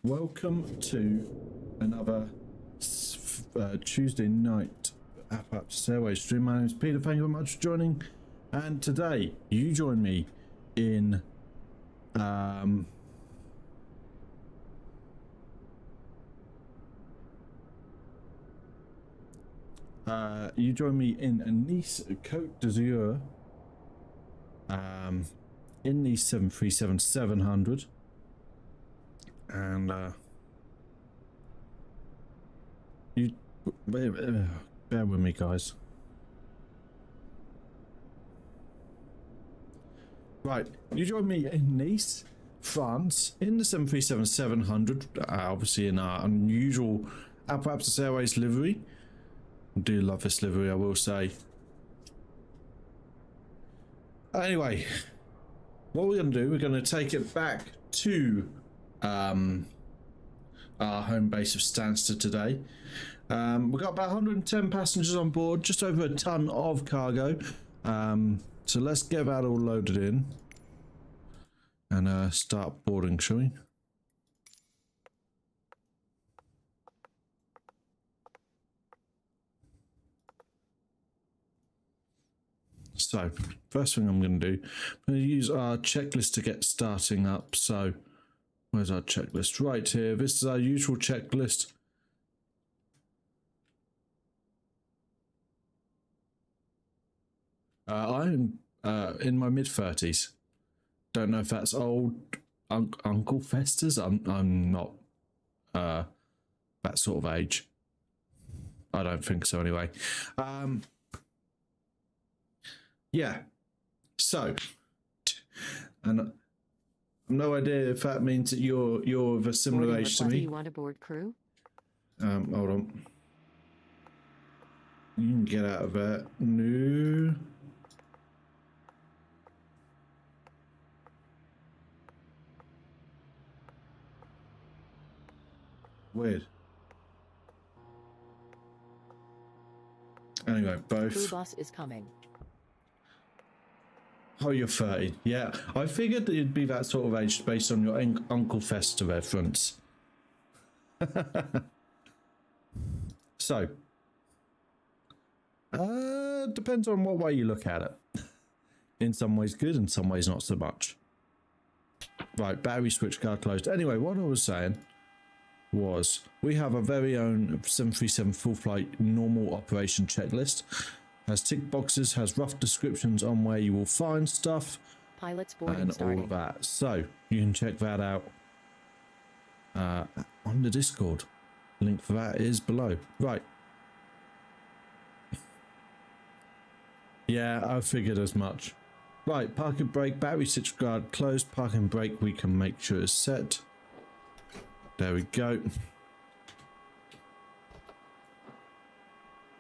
welcome to another Tuesday night Apoapsis Airways stream. My name is Peter, thank you very much for joining, and today you join me in Nice Cote D'Azur in the 737-700, and you bear with me, guys. Right, you join me in Nice, France, in the 737-700, obviously in our unusual Apoapsis Airways livery. I do love this livery, I will say. Anyway, what we're going to do, we're going to take it back to our home base of Stansted today. We've got about 110 passengers on board, just over a ton of cargo. So let's get that all loaded in and start boarding, shall we? So, first thing I'm going to do, I'm going to use our checklist to get starting up. So, where's our checklist? Right here. This is our usual checklist. I'm in my mid-30s. Don't know if that's old Uncle Festus. I'm not that sort of age. I don't think so anyway. Yeah, so, and I've no idea if that means that you're of a similar age to me. Do you want a board crew? Hold on. You can get out of that. No. Weird. Anyway, both. Crew bus is coming. Oh, you're 30. Yeah, I figured that you'd be that sort of age based on your Uncle Fester reference. So, depends on what way you look at it. In some ways good, in some ways not so much. Right, battery switch car closed. Anyway, what I was saying was we have our very own 737 full flight normal operation checklist. Has tick boxes, has rough descriptions on where you will find stuff, Pilots boarding and starting. all of that. So you can check that out on the Discord. Link for that is below. Right. Yeah, I figured as much. Right, park and brake, battery switch guard closed, park and brake we can make sure is set. There we go.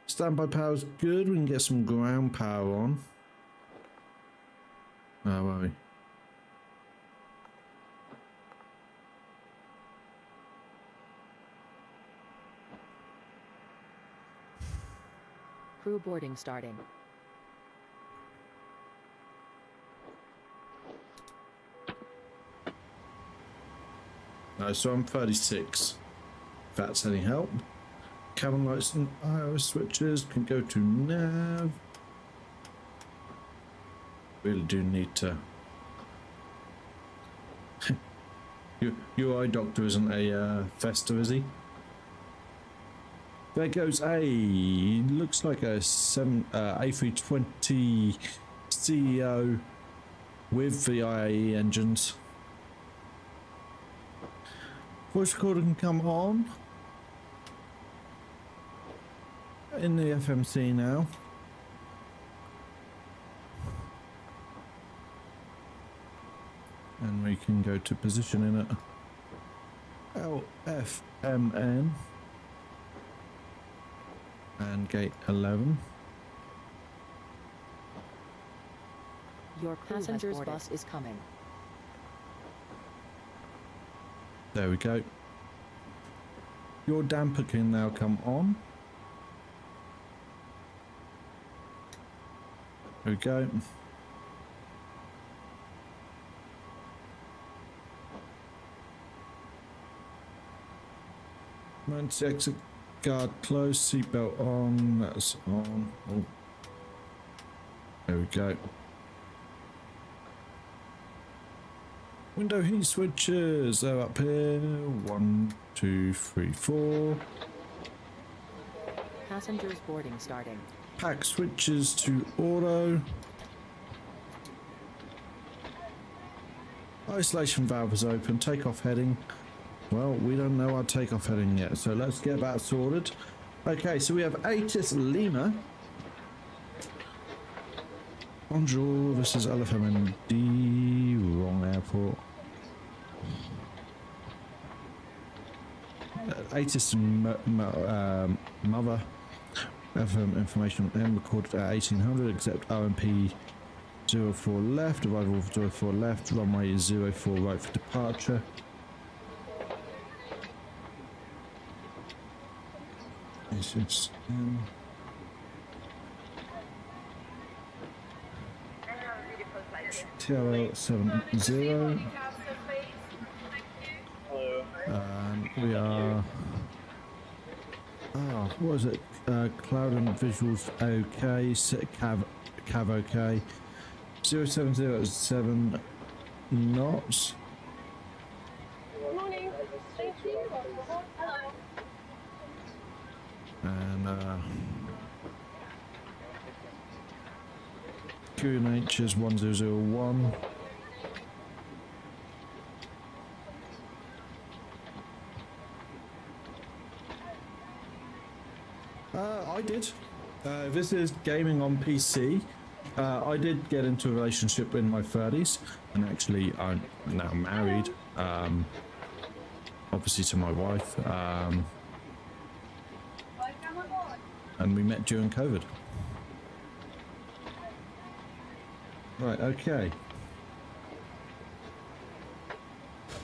Standby power is good. We can get some ground power on. Where are we? Crew boarding starting. So I'm 36. If that's any help. Cabin lights and IO switches can go to nav. Really do need to. Your eye doctor isn't a Fester, is he? There goes looks like a A320 CEO with the IAE engines. Voice recorder can come on in the FMC now. And we can go to position in it. LFMN and gate 11. Your passenger's bus is coming. There we go. Your damper can now come on. There we go. Emergency exit guard closed, seatbelt on, that's on. Oh. There we go. Window heat switches, they're up here. 1, 2, 3, 4. Passengers boarding starting. Pack switches to auto. Isolation valve is open, takeoff heading. Well, we don't know our takeoff heading yet, so let's get that sorted. Okay, so we have ATIS Lima. Bonjour, this is LFMN, wrong airport. ATIS Mother. FM information M recorded at 1800, except RMP 04 left, arrival 04 left, runway 04 right for departure. It's TRL 70. We are. What is it? Cloud and visuals okay. Cav okay. 0707 knots. Good morning. Thank you. Hello. And QNH is 1001. I did. This is gaming on PC. I did get into a relationship in my 30s, and actually I'm now married, obviously to my wife, and we met during COVID. Right, okay.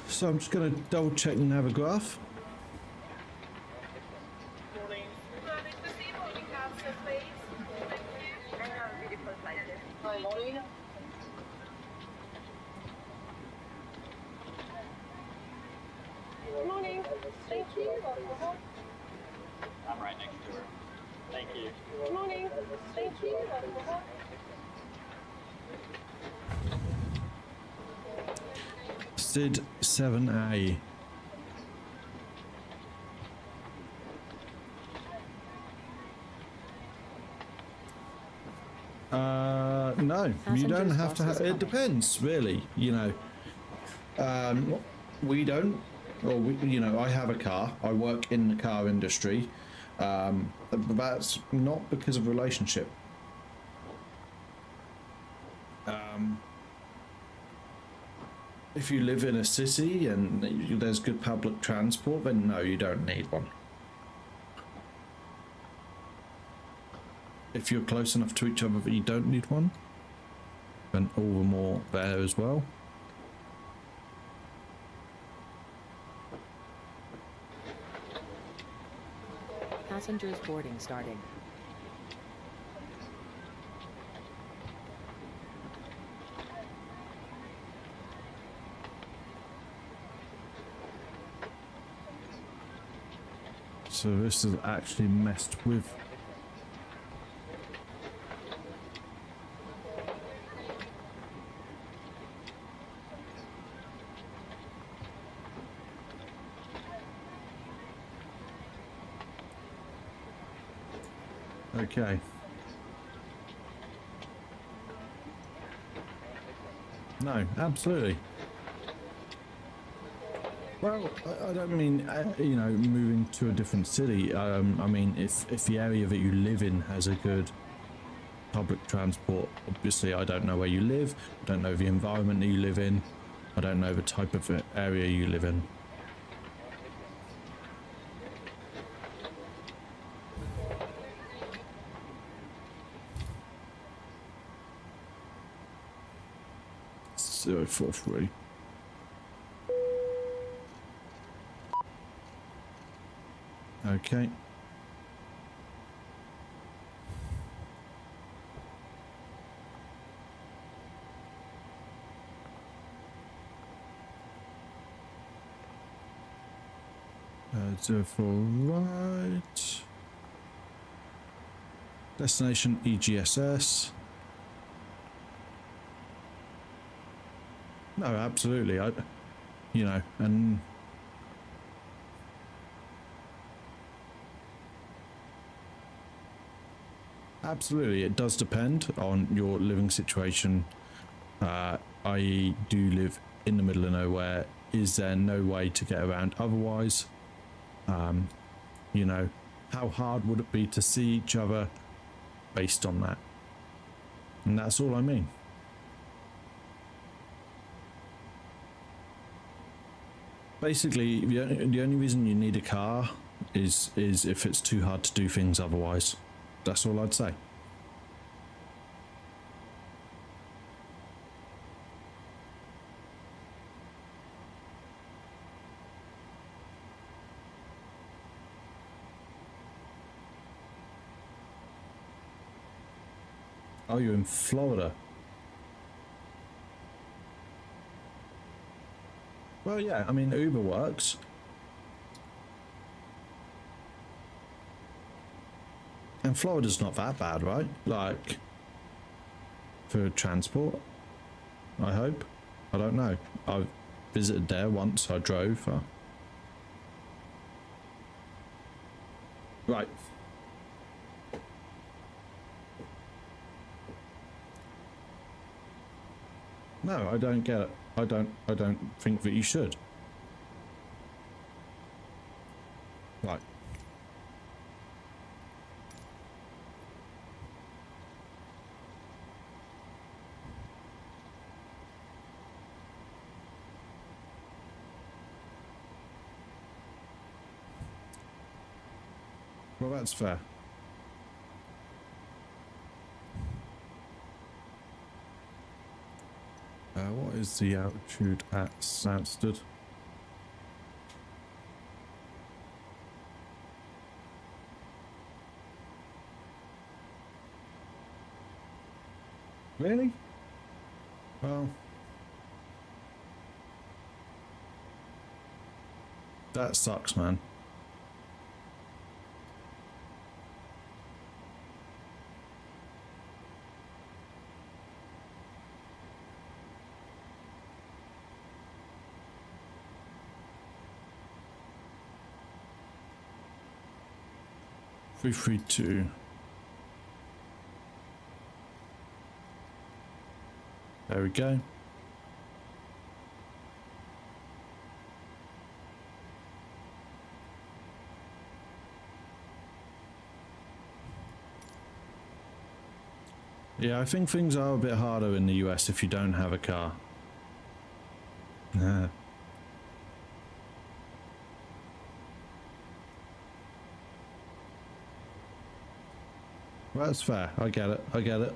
So I'm just going to double check Navigraph. Good morning. Thank you. I'm right next to her. Thank you. Good morning. Thank you. SID 7A. No, you don't have to have, it depends really, you know. We don't, or we, you know, I have a car, I work in the car industry, but that's not because of relationship. If you live in a city and there's good public transport, then no, you don't need one. If you're close enough to each other that you don't need one, then all the more there as well. Passengers boarding starting. So this has actually messed with. Okay. No, absolutely. Well, I don't mean, you know, moving to a different city. I mean, if the area that you live in has a good public transport, obviously I don't know where you live, I don't know the environment that you live in, I don't know the type of area you live in. So 43. Okay. 0 for right. Destination EGSS. No, absolutely. You know, and absolutely, it does depend on your living situation. I do live in the middle of nowhere. Is there no way to get around otherwise? You know, how hard would it be to see each other based on that? And that's all I mean. Basically, the only reason you need a car is if it's too hard to do things otherwise. That's all I'd say. Oh, you're in Florida. Well, yeah, I mean, Uber works. And Florida's not that bad, right? Like, for transport, I hope. I don't know. I've visited there once. I drove. Right. No, I don't get it. I don't think that you should. Right. Well, that's fair. What is the altitude at Stansted? Really? Well, that sucks, man. Three, 3, 2. There we go. Yeah, I think things are a bit harder in the US if you don't have a car. Yeah. Well, that's fair. I get it. I get it.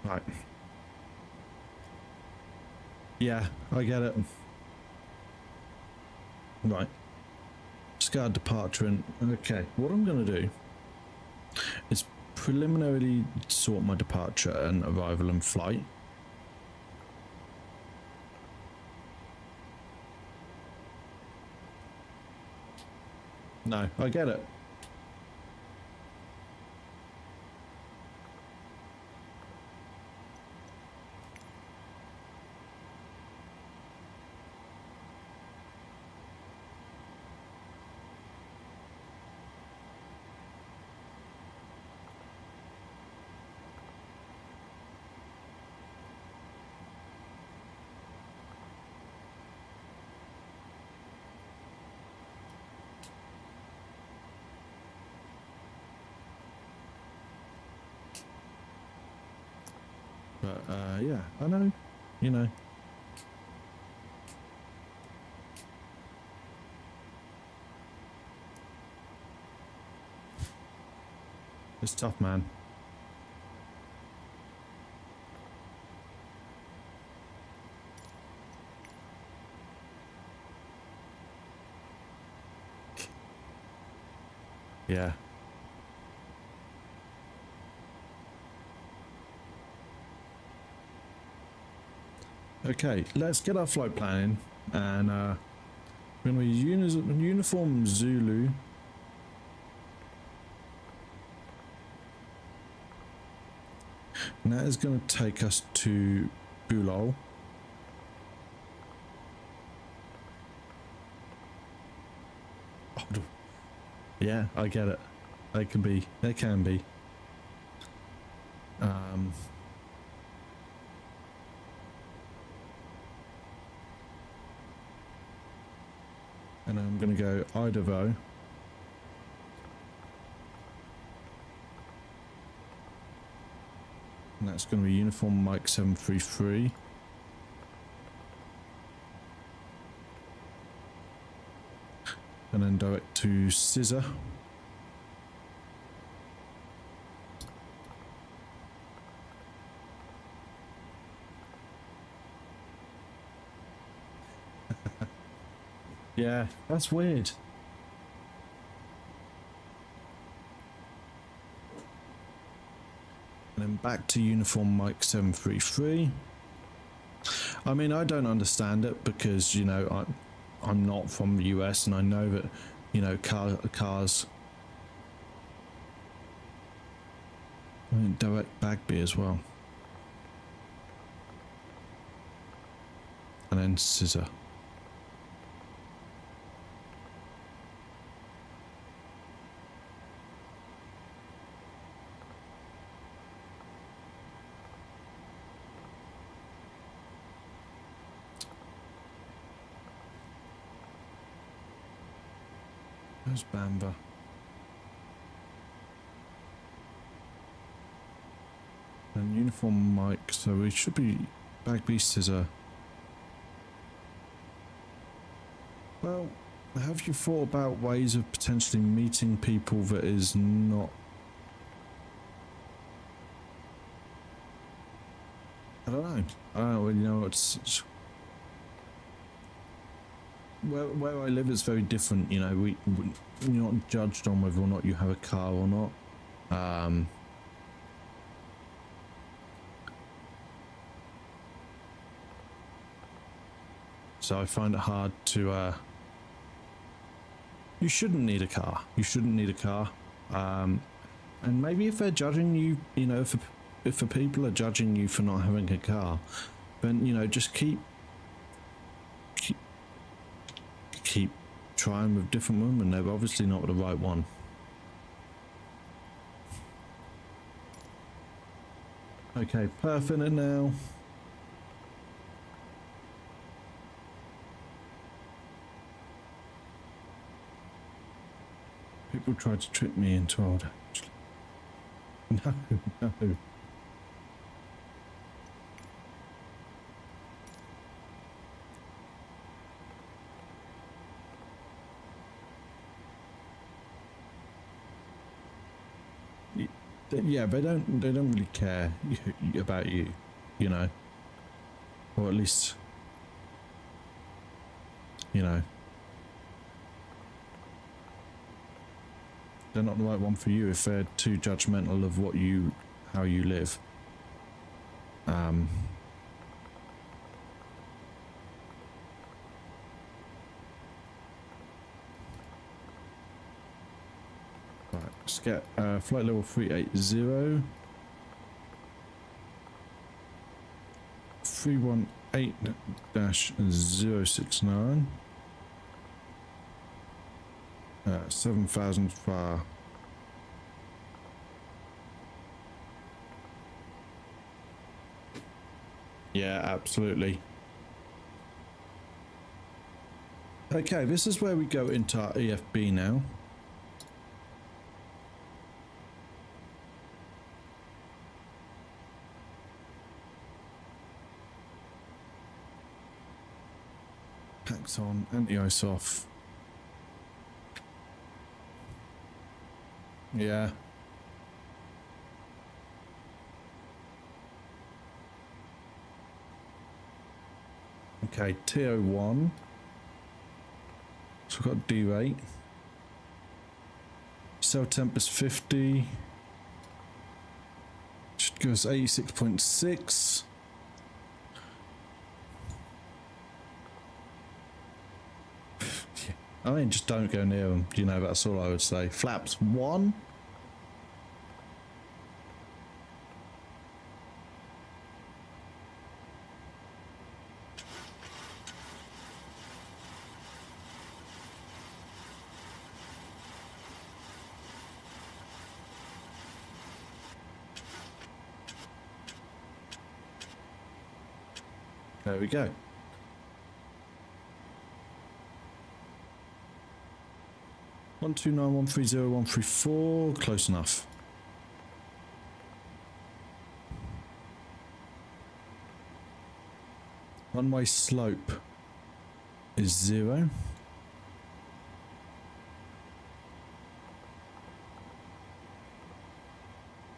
Right. Yeah, I get it. Right. Scar departure and okay, what I'm going to do is preliminarily sort my departure and arrival and flight. No, I get it. But yeah, I know, you know. It's tough, man. Yeah. Okay, let's get our flight plan in, and we're going to be uniform Zulu. And that is going to take us to Bulal. Yeah, I get it. They can be. And I'm going to go Idaho. And that's going to be uniform Mike 733. And then direct to Scissor. Yeah, that's weird. And then back to uniform Mike 733. I mean, I don't understand it because, you know, I'm not from the US, and I know that, you know, cars. I mean, direct Bagby as well. And then Scissor. There's Bamba. And uniform Mike, so we should be Bagby Scissor. Well, have you thought about ways of potentially meeting people that is not... I don't know. I don't really know what's... Where I live is very different, you know, you're not judged on whether or not you have a car or not. So I find it hard to, you shouldn't need a car. You shouldn't need a car. And maybe if they're judging you, you know, if the people are judging you for not having a car, then, you know, just keep trying with different women. They're obviously not the right one. Okay, perfect it now. People tried to trick me into order. No, no. Yeah, they don't really care about you, you know, or at least, you know, they're not the right one for you if they're too judgmental of how you live. Right, let's get flight level 380. 318-069. 7,000 far. Yeah, absolutely. Okay, this is where we go into our EFB now. Packs on, anti-ice off. Yeah. Okay, TO1. So we've got D rate. Cell temp is 50. Should give us 86.6. I mean, just don't go near them. You know, that's all I would say. Flaps 1. There we go. One 129.130.134, close enough. Runway slope is 0.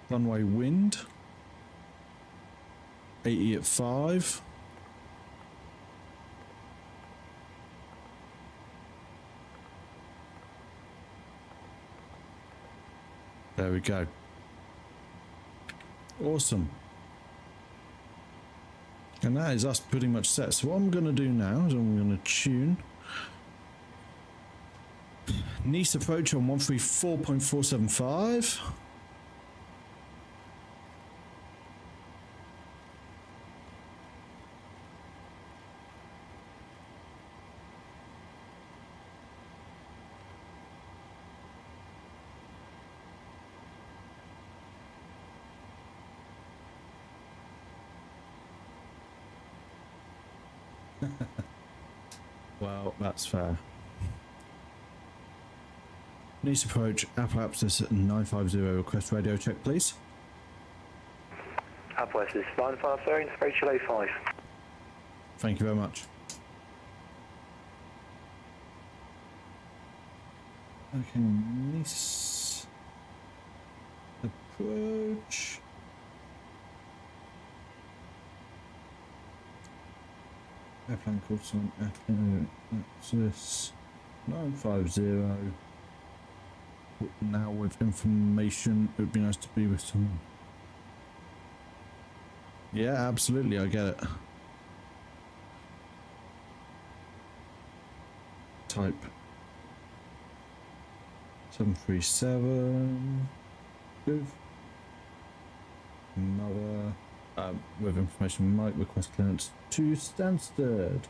Runway wind 80 at 5. There we go. Awesome. And that is us pretty much set. So what I'm going to do now is I'm going to tune Nice approach on 134.475. Well, that's fair. Nice approach, Apoapsis 950, request radio check, please. Apoapsis 950, approach A5. Thank you very much. Okay, Nice approach. Airplane course on Apoapsis 950. Now with information, it would be nice to be with someone. Yeah, absolutely, I get it. Type 737. Good. Another. With information, might request clearance to Stansted.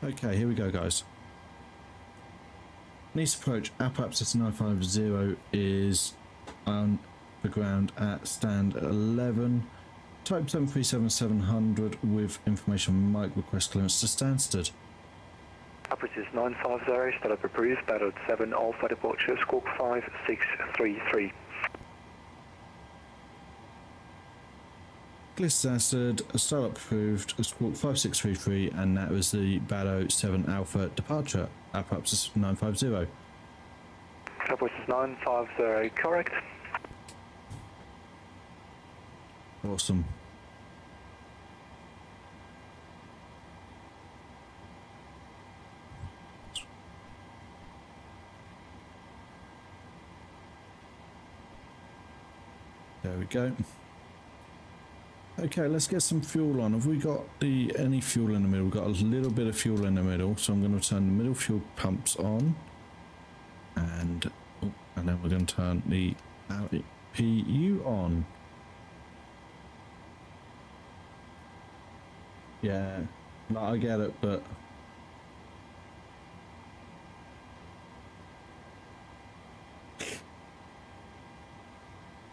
Okay, here we go, guys. Nice approach, Apoapsis 950 is on the ground at stand 11. Type 737-700 with information, might request clearance to Stansted. Apoapsis 950, startup approved, battle 7 Alpha departure, squawk 5633. Clear Stansted, startup approved, squawk 5633, and that was the Battle 7 Alpha departure, Apoapsis 950. Apoapsis 950, correct. Awesome. There we go. Okay, let's get some fuel on. Have we got any fuel in the middle? We've got a little bit of fuel in the middle, so I'm going to turn the middle fuel pumps on, and then we're going to turn the PU on. Yeah, no, I get it, but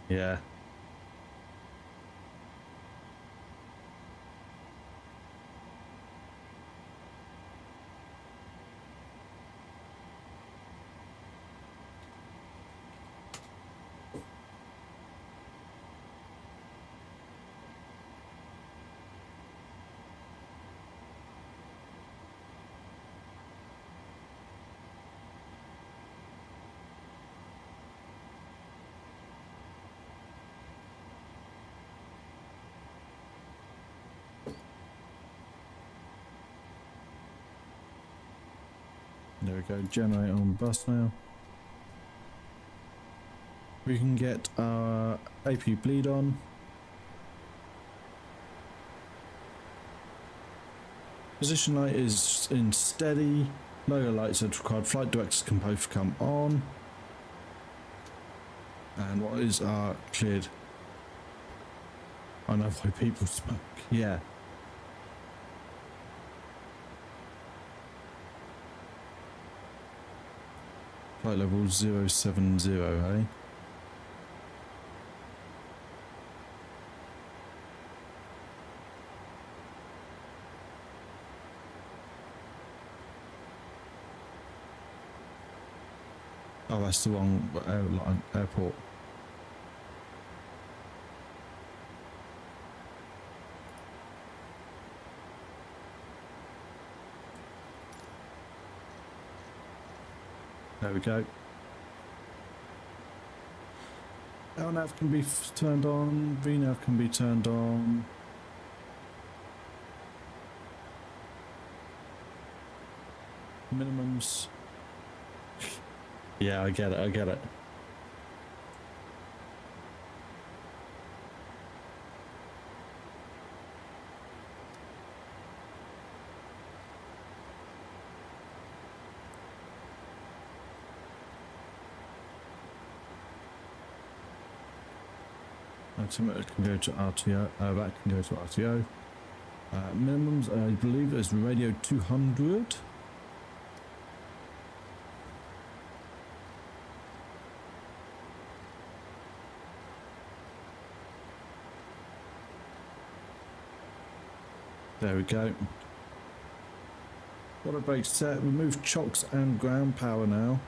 yeah. There we go, generate on bus now. We can get our AP bleed on. Position light is in steady. Logo lights are required. Flight directors can both come on. And what is our cleared? I know why people smoke. Yeah. Flight level 070, eh? Oh, that's the wrong airline, airport. There we go. LNAV can be turned on, VNAV can be turned on. Minimums. Yeah, I get it, I get it. Altimeter can go to RTO, that can go to RTO. Minimums, I believe, is radio 200. There we go. Water brake set. Remove chocks and ground power now.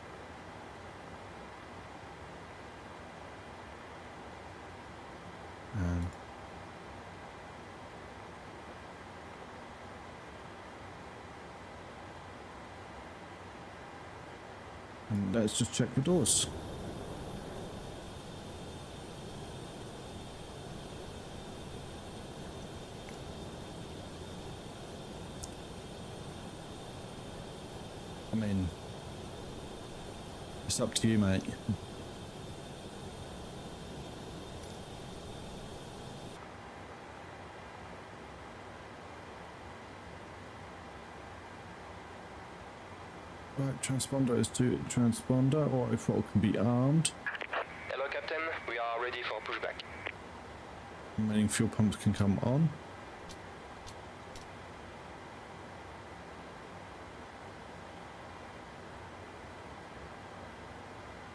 And let's just check the doors. I mean, it's up to you, mate. Right, transponder is to transponder, or if all can be armed. Hello, Captain. We are ready for pushback. Remaining fuel pumps can come on.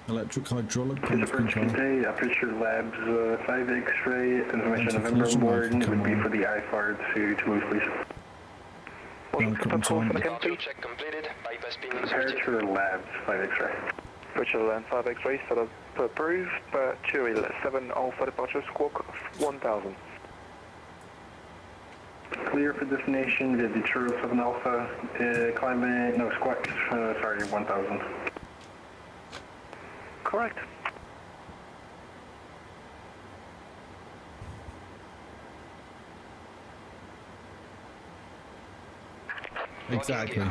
Electric hydraulic pumps can come on. Aperture Labs 5 X-ray, information November Anti-collision board light would be come for the IFAR to move, please. Audio check completed. Bypass pin inserted. Aperture Labs 5 X-ray. Aperture Labs 5 X-ray, set up approved, Chewy 7 Alpha departure, squawk 1000. Clear for destination via Detroit 7 Alpha, climate, no, squawk, sorry, 1000. Correct. Exactly.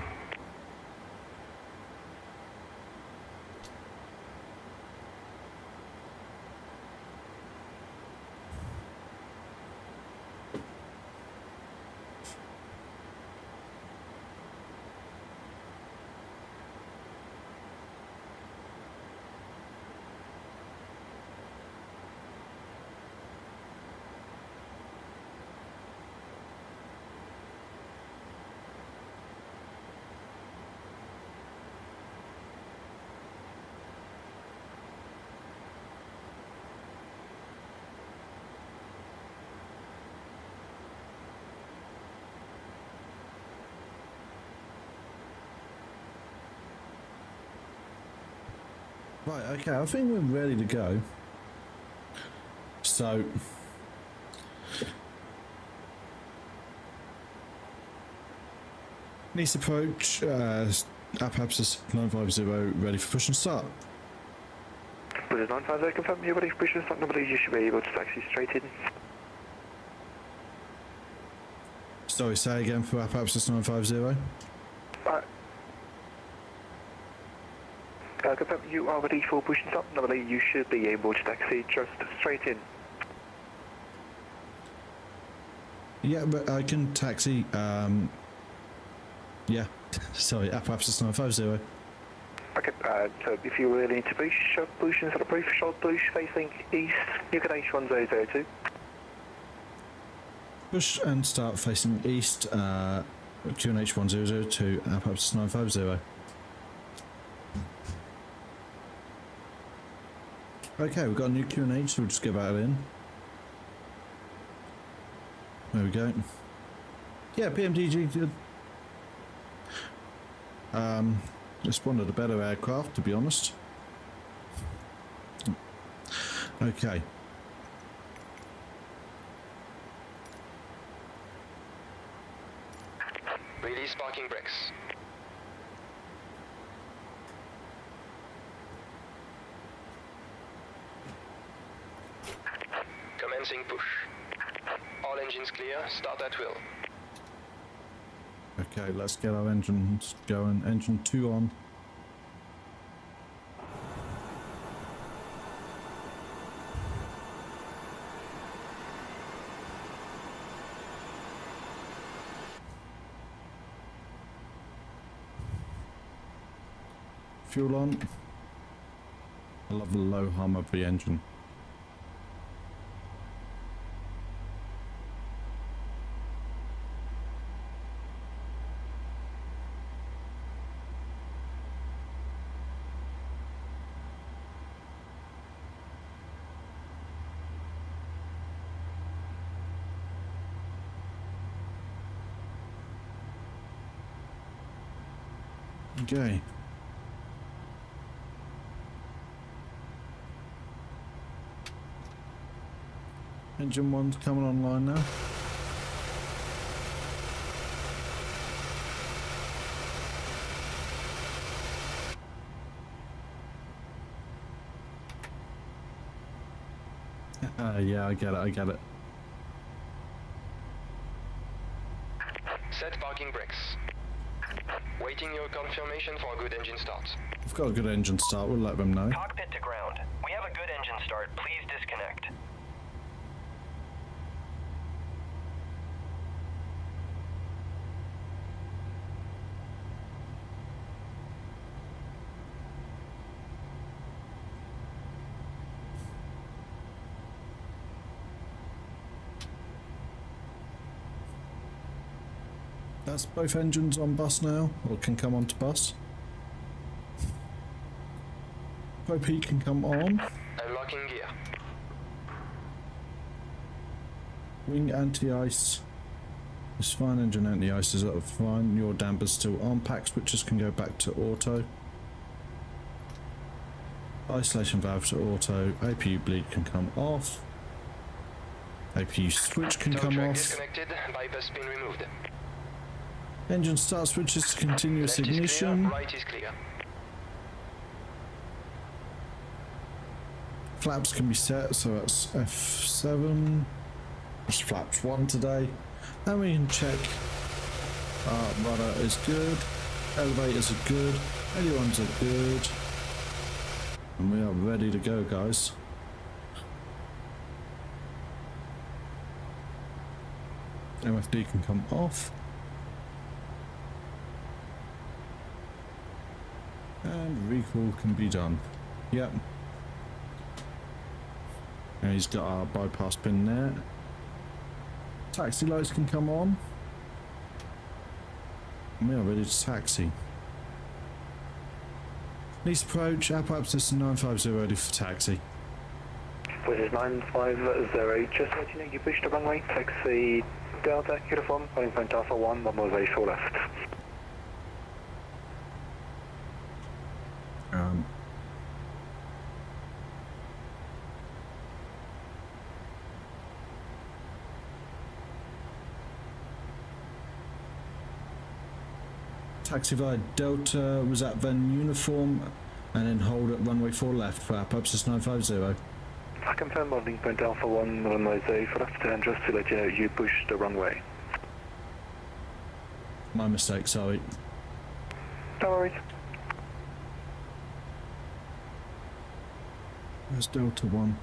Right, okay, I think we're ready to go. So, Nice approach, Apoapsis 950, ready for push and start. British 950, confirm you're ready for push and start. Nobody, you should be able to taxi straight in. Sorry, say again for Apoapsis 950. confirm you are ready for push and start. Normally you should be able to taxi just straight in. Yeah, but I can taxi. Yeah, sorry, Apoapsis 950. Okay, so if you really need to push, short push and sort of push, short push facing east, you can H1002. Push and start facing east, QNH 1002, Apoapsis 950. Okay, we've got a new QNH, so we'll just get that in. There we go. Yeah, PMDG did. Just wanted a better aircraft, to be honest. Okay. Release parking brakes. Commencing push. All engines clear, start at will. Okay, let's get our engines going. Engine 2 on. Fuel on. I love the low hum of the engine. Okay. Engine 1's coming online now. Yeah, I get it. Set parking brakes. Waiting your confirmation for a good engine start. We've got a good engine start, we'll let them know. Cockpit to ground. We have a good engine start. Please disconnect. That's both engines on bus now, or can come onto bus. OP can come on. Unlocking gear. Wing anti-ice is fine, engine anti-ice is fine. Your damper's still on. Pack switches can go back to auto. Isolation valve to auto. APU bleed can come off. APU switch can come off. Disconnected. Bypass pin removed. Engine start switches to continuous Left ignition. is clear, right is clear. Flaps can be set, so that's F7. It's flaps 1 today. And we can check. Rudder is good. Elevators are good. Ailerons are good. And we are ready to go, guys. MFD can come off. And recall can be done. Yep. And he's got our bypass pin there. Taxi lights can come on. And we are ready to taxi. Nice approach, Apoapsis 950 ready for taxi. This is 950, just let you know you push the runway, taxi Delta, uniform, running point Alpha 1, runway 4 left. Taxi via Delta was at then uniform and then hold at runway 4 left for Apoapsis 950. I confirm running point Alpha 1, runway 4 left, and just to let you know you push the runway. My mistake, sorry. No worries. Where's Delta 1?